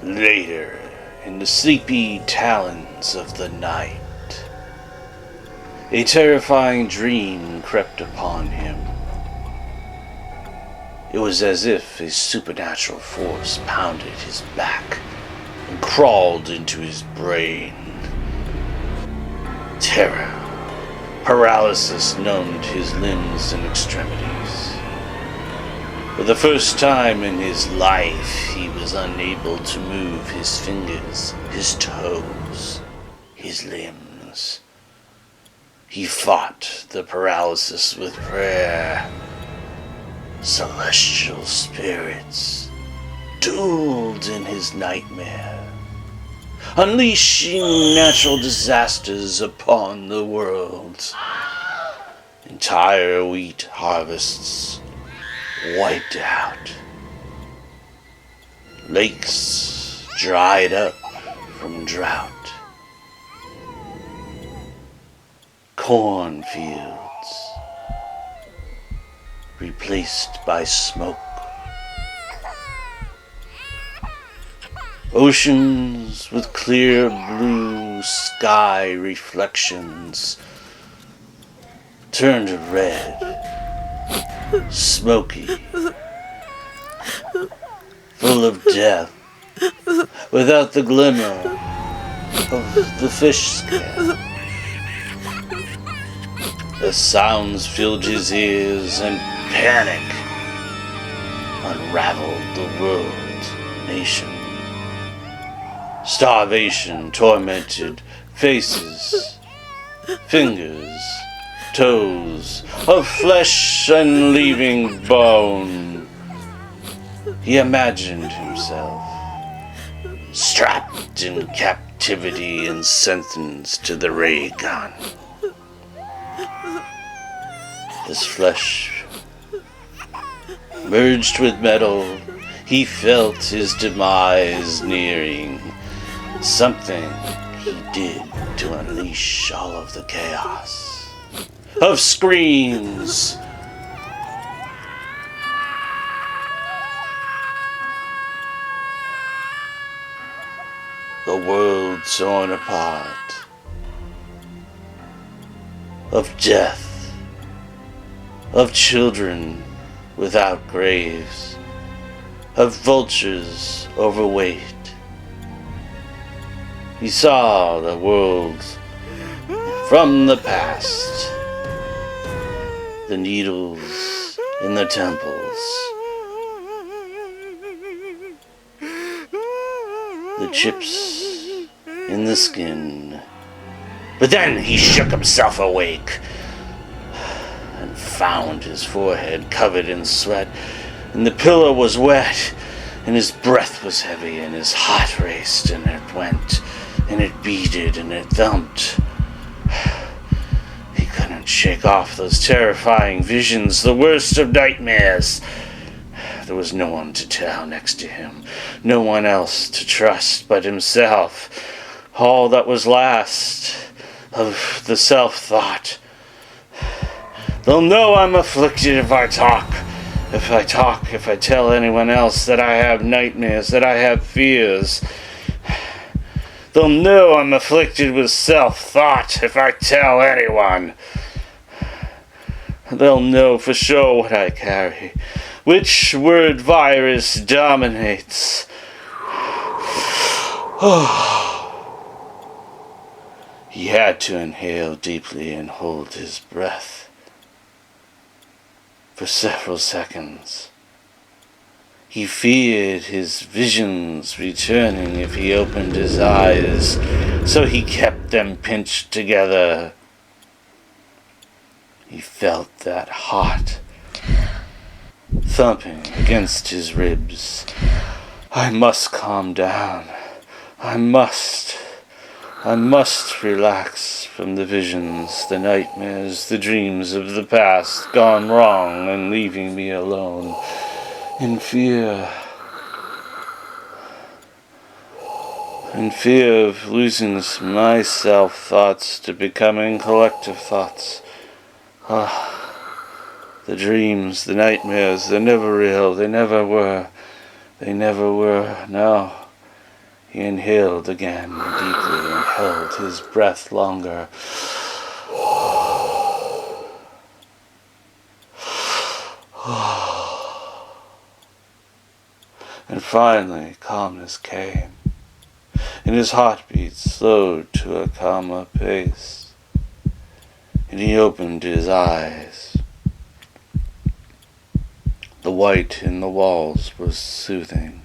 Later, in the sleepy talons of the night, a terrifying dream crept upon him. It was as if a supernatural force pounded his back and crawled into his brain. Terror, paralysis numbed his limbs and extremities. For the first time in his life, he was unable to move his fingers, his toes, his limbs. He fought the paralysis with prayer. Celestial spirits dueled in his nightmare, unleashing natural disasters upon the world. Entire wheat harvests wiped out. Lakes dried up from drought. Cornfields replaced by smoke. Oceans with clear blue sky reflections turned red, smoky, full of death, without the glimmer of the fish scale. The sounds filled his ears and panic unraveled the world, nation. Starvation tormented faces, fingers, toes, of flesh and leaving bone. He imagined himself strapped in captivity and sentenced to the ray gun. His flesh merged with metal. He felt his demise nearing. Something he did to unleash all of the chaos of screams, the world torn apart, of death, of children without graves, of vultures overweight. He saw the world from the past, the needles in the temples, the chips in the skin. But then he shook himself awake and found his forehead covered in sweat, and the pillow was wet, and his breath was heavy, and his heart raced, and it went, and it beated, and it thumped. He couldn't shake off those terrifying visions, the worst of nightmares. There was no one to tell next to him, no one else to trust but himself. All that was last of the self-thought. They'll know I'm afflicted if I tell anyone else that I have nightmares, that I have fears. They'll know I'm afflicted with self-thought if I tell anyone. They'll know for sure what I carry, which word virus dominates. He had to inhale deeply and hold his breath for several seconds. He feared his visions returning if he opened his eyes, so he kept them pinched together. He felt that heart thumping against his ribs. I must calm down. I must relax from the visions, the nightmares, the dreams of the past gone wrong and leaving me alone in fear of losing my self-thoughts to becoming collective thoughts. The dreams, the nightmares, they're never real, they never were, no. He inhaled again deeply and held his breath longer. And finally, calmness came, and his heartbeat slowed to a calmer pace, and he opened his eyes. The white in the walls was soothing.